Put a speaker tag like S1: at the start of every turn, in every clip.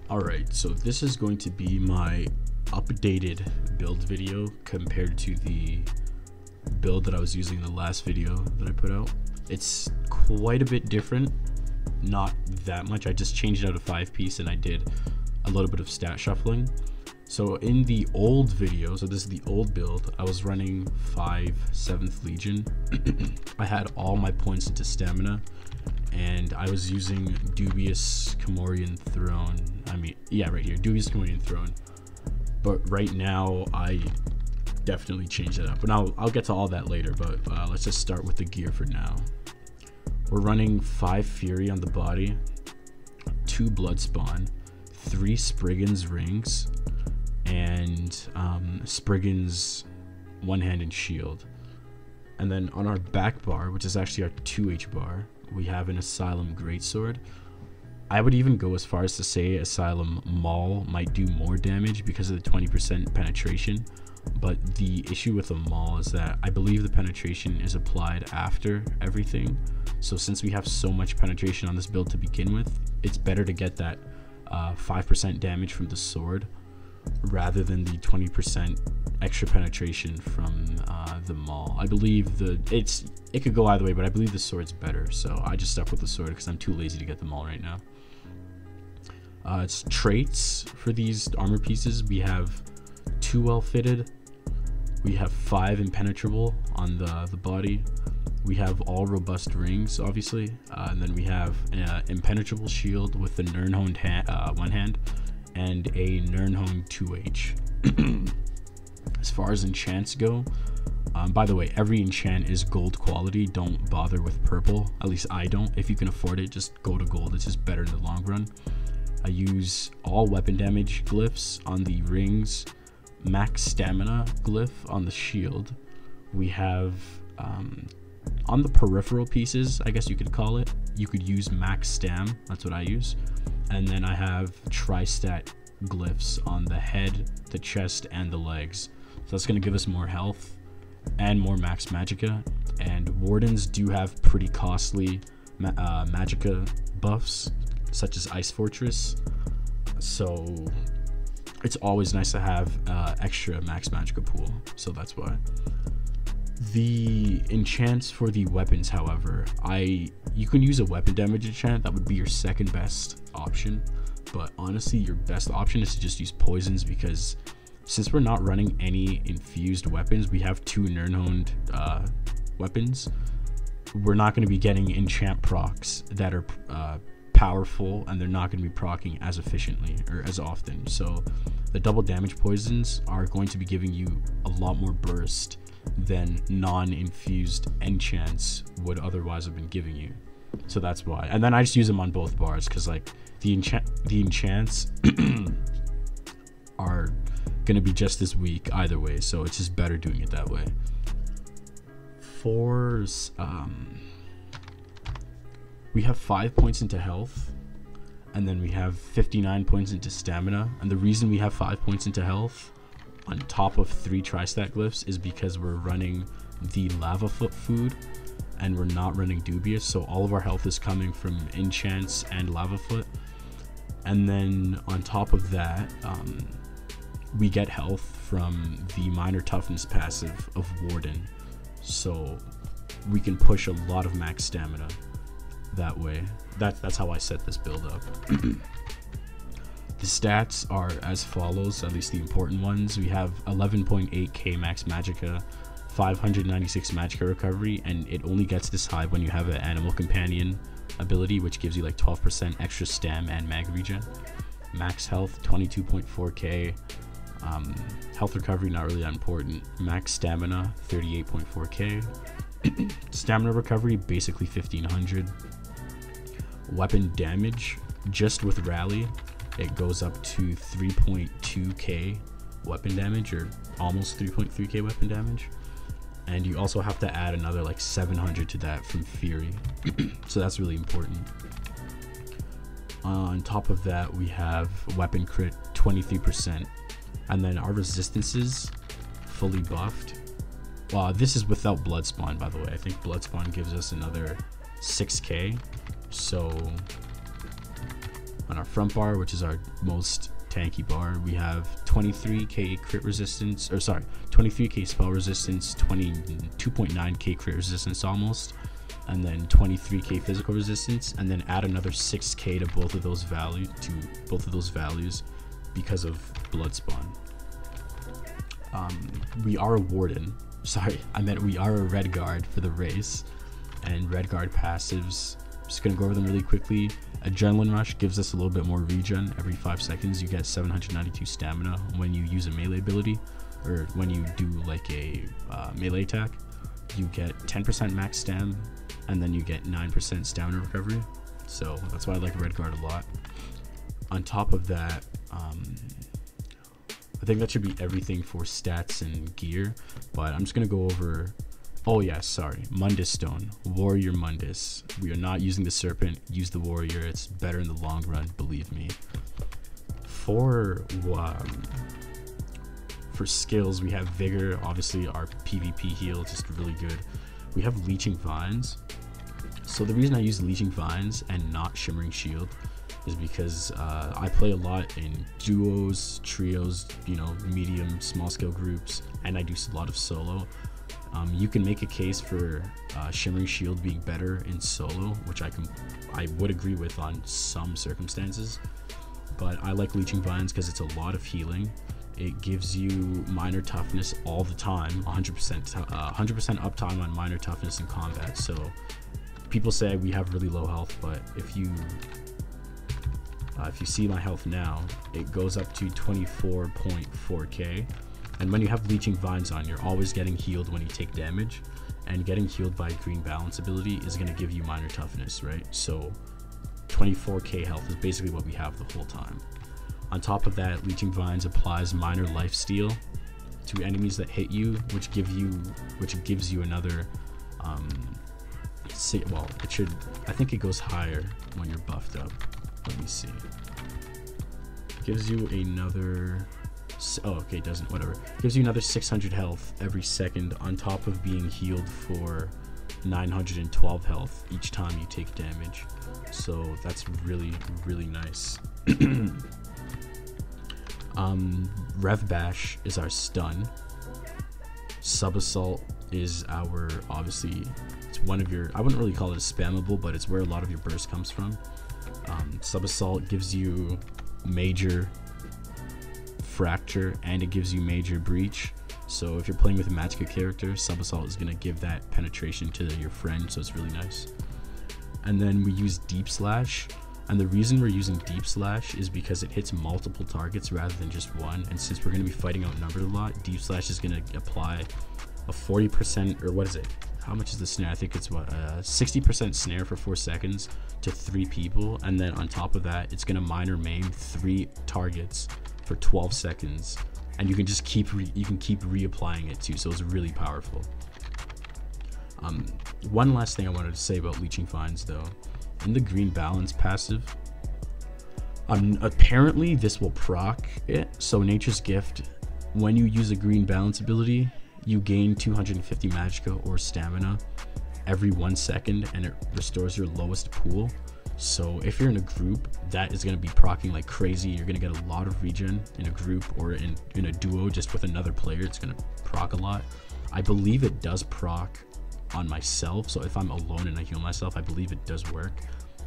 S1: Alright, so this is going to be my updated build video compared to the build that I was using in the last video that I put out. It's quite a bit different, not that much. I just changed it out of 5-piece and I did a little bit of stat shuffling. So in the old video, so this is the old build, I was running 7th Legion. I had all my points into stamina, and I was using Dubious Comorian Throne. Right here, Dubious Comorian Throne. But right now, I definitely changed it up. But I'll get to all that later, but let's just start with the gear for now. We're running 5 Fury on the body, 2 Blood Spawn, 3 Spriggan's Rings, and Spriggan's One-Hand and Shield. And then on our back bar, which is actually our 2H bar, we have an Asylum Greatsword. I would even go as far as to say Asylum Maul might do more damage because of the 20% penetration. But the issue with the Maul is that I believe the penetration is applied after everything. So since we have so much penetration on this build to begin with, it's better to get that 5% damage from the sword rather than the 20% extra penetration from the Maul. I believe it could go either way, but I believe the sword's better, so I just stuck with the sword because I'm too lazy to get the Maul right now. It's traits for these armor pieces. We have 2 well fitted, we have 5 impenetrable on the body, we have all robust rings obviously, and then we have an impenetrable shield with the Nirnhoned one hand and a Nirnhoned 2H. As far as enchants go, by the way, every enchant is gold quality. Don't bother with purple, at least I don't. If you can afford it, just go to gold. It's just better in the long run. I use all weapon damage glyphs on the rings, max stamina glyph on the shield. We have on the peripheral pieces, I guess you could call it, you could use max stam. That's what I use. And then I have tri-stat glyphs on the head, the chest, and the legs. So that's going to give us more health and more max magicka. And wardens do have pretty costly magicka buffs, such as Ice Fortress. So it's always nice to have extra max magicka pool. So that's why. The enchants for the weapons, however, you can use a weapon damage enchant. That would be your second best option, but honestly your best option is to just use poisons, because since we're not running any infused weapons, we have 2 Nirnhoned weapons. We're not going to be getting enchant procs that are powerful, and they're not going to be proccing as efficiently or as often. So the double damage poisons are going to be giving you a lot more burst than non-infused enchants would otherwise have been giving you. So that's why. And then I just use them on both bars, because like the enchants are gonna be just as weak either way, so it's just better doing it that way. We have 5 points into health, and then we have 59 points into stamina. And the reason we have 5 points into health on top of 3 tri-stat glyphs is because we're running the lava foot food and we're not running dubious, so all of our health is coming from enchants and lava foot. And then on top of that, we get health from the minor toughness passive of Warden, so we can push a lot of max stamina that way. That's how I set this build up. The stats are as follows, at least the important ones. We have 11.8k max magicka, 596 magicka recovery, and it only gets this high when you have an animal companion ability, which gives you like 12% extra stam and mag regen. Max health 22.4k, health recovery not really that important. Max stamina 38.4k, stamina recovery basically 1500. Weapon damage just with rally, it goes up to 3.2k weapon damage, or almost 3.3k weapon damage. And you also have to add another like 700 to that from Fury. So that's really important. On top of that, we have weapon crit 23%, and then our resistances fully buffed. This is without blood spawn, by the way. I think blood spawn gives us another 6k. So On our front bar, which is our most tanky bar, we have 23k crit resistance, or sorry, 23k spell resistance, 22.9k crit resistance almost, and then 23k physical resistance, and then add another 6k to both of those values because of blood spawn. We are a warden. Sorry, I meant we are a red guard for the race, and red guard passives. Just gonna go over them really quickly. Adrenaline Rush gives us a little bit more regen. Every 5 seconds you get 792 stamina when you use a melee ability, or when you do like a melee attack. You get 10% max stam, and then you get 9% stamina recovery. So that's why I like red guard a lot. On top of that, I think that should be everything for stats and gear, but I'm just gonna go over. Oh yeah, sorry, Mundus Stone, Warrior Mundus. We are not using the Serpent, use the Warrior, it's better in the long run, believe me. For skills, we have Vigor, obviously our PvP heal, just really good. We have Leeching Vines. So the reason I use Leeching Vines and not Shimmering Shield is because I play a lot in duos, trios, you know, medium, small scale groups, and I do a lot of solo. You can make a case for Shimmering Shield being better in solo, which I would agree with on some circumstances, but I like Leeching Vines because it's a lot of healing. It gives you minor toughness all the time, 100% uptime on minor toughness in combat. So people say we have really low health, but if you see my health now, it goes up to 24.4k. And when you have Leeching Vines on, you're always getting healed when you take damage, and getting healed by Green Balance ability is going to give you minor toughness, right? So 24k health is basically what we have the whole time. On top of that, Leeching Vines applies minor lifesteal to enemies that hit you, which gives you another well, it should, I think it goes higher when you're buffed up. Let me see. Gives you another, oh okay, it doesn't, whatever. Gives you another 600 health every second on top of being healed for 912 health each time you take damage. So that's really, really nice. Rev Bash is our stun. Sub Assault is our, obviously, it's one of your, I wouldn't really call it a spammable, but it's where a lot of your burst comes from. Sub Assault gives you major fracture and it gives you major breach. So if you're playing with a Magicka character, Sub Assault is going to give that penetration to your friend, so it's really nice. And then we use Deep Slash, and the reason we're using Deep Slash is because it hits multiple targets rather than just one, and since we're going to be fighting outnumbered a lot, Deep Slash is going to apply a 40%, or what is it? How much is the snare? I think it's what, 60% snare for 4 seconds to 3 people, and then on top of that, it's going to minor maim 3 targets for 12 seconds, and you can just keep reapplying it too, so it's really powerful. One last thing I wanted to say about Leeching Vines though, in the Green Balance passive, apparently this will proc it. So Nature's Gift, when you use a Green Balance ability, you gain 250 magicka or stamina every 1 second, and it restores your lowest pool. So if you're in a group, that is going to be proccing like crazy. You're going to get a lot of regen in a group, or in a duo just with another player. It's going to proc a lot. I believe it does proc on myself, so if I'm alone and I heal myself, I believe it does work.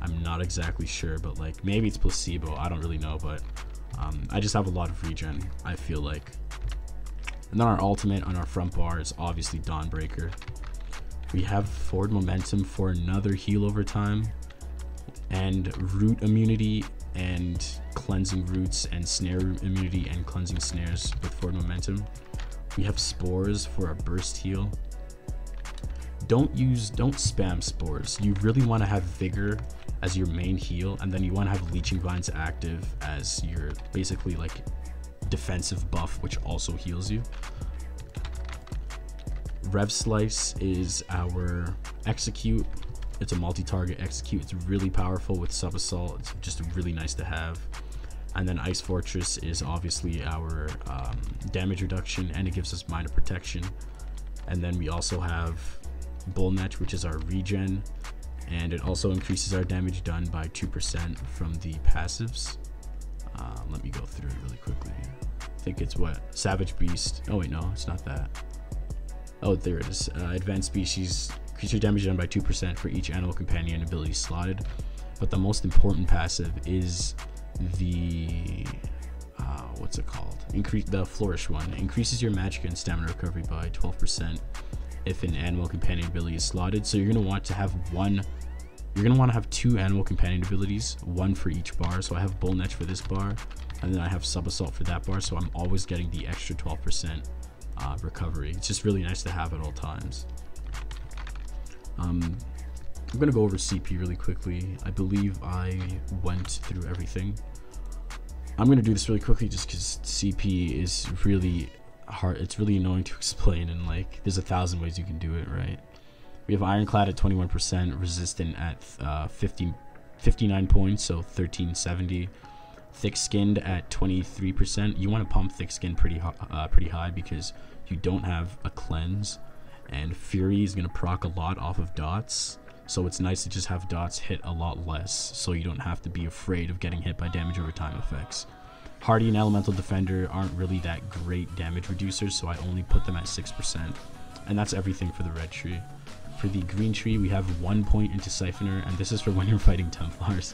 S1: I'm not exactly sure, but like maybe it's placebo, I don't really know, but I just have a lot of regen, I feel like. And then our ultimate on our front bar is obviously Dawnbreaker. We have Forward Momentum for another heal over time, and Root Immunity and Cleansing Roots, and Snare Immunity and Cleansing Snares with Forward Momentum. We have Spores for a burst heal. Don't spam Spores. You really want to have Vigor as your main heal, and then you want to have Leeching Vines active as your basically like defensive buff, which also heals you. Rev Slice is our execute. It's a multi-target execute. It's really powerful with Sub Assault. It's just really nice to have. And then Ice Fortress is obviously our damage reduction, and it gives us minor protection. And then we also have Bullnetch, which is our regen, and it also increases our damage done by 2% from the passives. Let me go through it really quickly. I think it's what? Savage Beast. Oh wait, no, it's not that. Oh, there it is. Advanced Species, creature damage done by 2% for each animal companion ability slotted. But the most important passive is the what's it called? The Flourish one. It increases your magic and stamina recovery by 12% if an animal companion ability is slotted. So you're gonna want to have two animal companion abilities, one for each bar. So I have Bull Netch for this bar, and then I have Sub Assault for that bar. So I'm always getting the extra 12% recovery. It's just really nice to have at all times. I'm gonna go over CP really quickly. I believe I went through everything. I'm gonna do this really quickly just because CP is really hard. It's really annoying to explain, and like there's 1,000 ways you can do it, right? We have Ironclad at 21%, Resistant at 59 points, so 1370. Thick Skinned at 23%. You want to pump Thick Skin pretty high because you don't have a cleanse, and Fury is gonna proc a lot off of dots. So it's nice to just have dots hit a lot less, so you don't have to be afraid of getting hit by damage over time effects. Hardy and Elemental Defender aren't really that great damage reducers, so I only put them at 6%. And that's everything for the red tree. For the green tree, we have 1 point into Siphoner, and this is for when you're fighting Templars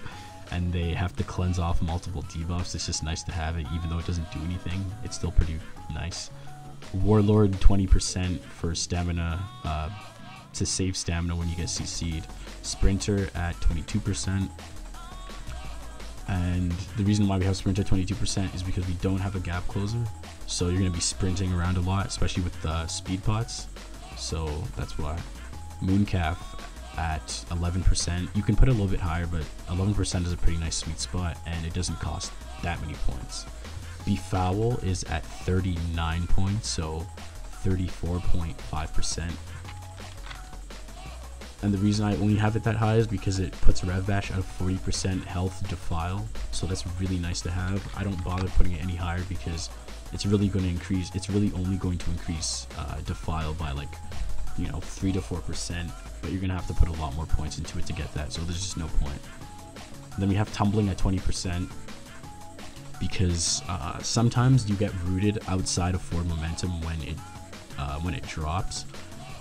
S1: and they have to cleanse off multiple debuffs. It's just nice to have it, even though it doesn't do anything. It's still pretty nice. Warlord 20% for stamina, to save stamina when you get CC'd. Sprinter at 22%. And the reason why we have Sprinter at 22% is because we don't have a gap closer. So you're going to be sprinting around a lot, especially with the speed pots. So that's why. Mooncalf at 11%. You can put it a little bit higher, but 11% is a pretty nice sweet spot, and it doesn't cost that many points. Befoul is at 39 points, so 34.5%. And the reason I only have it that high is because it puts Rev Bash at a 40% health defile, so that's really nice to have. I don't bother putting it any higher because it's really going to increase. It's really only going to increase defile by like 3 to 4%, but you're gonna have to put a lot more points into it to get that. So there's just no point. And then we have Tumbling at 20% because sometimes you get rooted outside of forward momentum when it drops.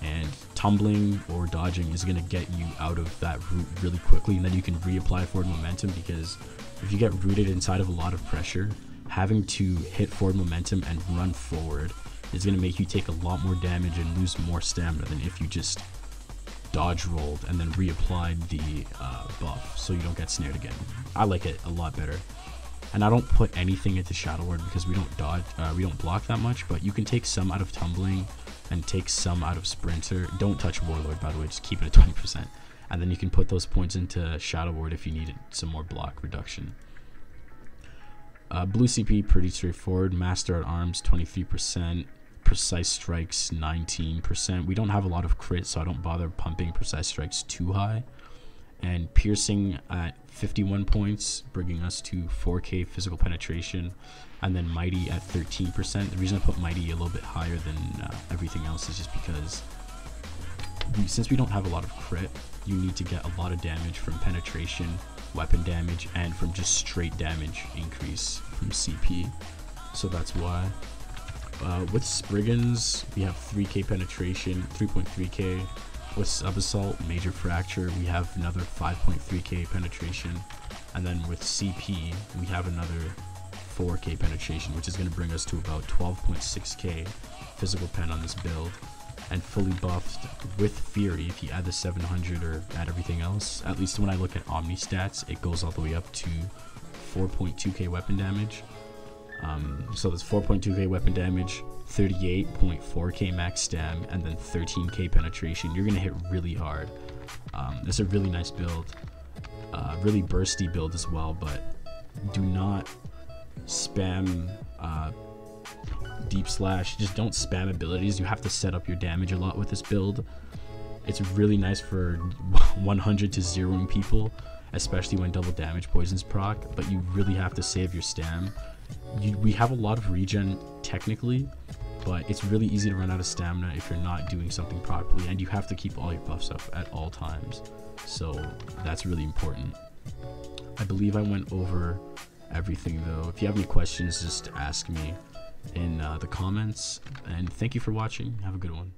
S1: And tumbling or dodging is going to get you out of that route really quickly, and then you can reapply forward momentum, because if you get rooted inside of a lot of pressure, having to hit forward momentum and run forward is going to make you take a lot more damage and lose more stamina than if you just dodge rolled and then reapplied the buff so you don't get snared again. I like it a lot better. And I don't put anything into Shadow Ward because we don't block that much, but you can take some out of Tumbling and take some out of Sprinter. Don't touch Warlord, by the way, just keep it at 20%. And then you can put those points into Shadow Ward if you need some more block reduction. Blue CP, pretty straightforward. Master at Arms, 23%. Precise Strikes, 19%. We don't have a lot of crit, so I don't bother pumping Precise Strikes too high. And Piercing at 51 points, bringing us to 4k physical penetration. And then Mighty at 13%. The reason I put Mighty a little bit higher than everything else is just because since we don't have a lot of crit, you need to get a lot of damage from penetration, weapon damage, and from just straight damage increase from CP. So that's why. With Spriggans, we have 3k penetration, 3.3k. With Sub Assault, Major Fracture, we have another 5.3k penetration. And then with CP, we have another 4k penetration, which is going to bring us to about 12.6k physical pen on this build. And fully buffed with Fury, if you add the 700 or add everything else, at least when I look at Omni stats, it goes all the way up to 4.2k weapon damage. So that's 4.2k weapon damage, 38.4k max stam, and then 13k penetration. You're gonna hit really hard. It's a really nice build, really bursty build as well, but do not spam Deep Slash. Just don't spam abilities. You have to set up your damage a lot with this build. It's really nice for 100 to 0ing people, especially when double damage poisons proc, but you really have to save your stam. We have a lot of regen technically, but it's really easy to run out of stamina if you're not doing something properly, and you have to keep all your buffs up at all times. So that's really important. I believe I went over everything though. If you have any questions, just ask me in the comments, and thank you for watching. Have a good one.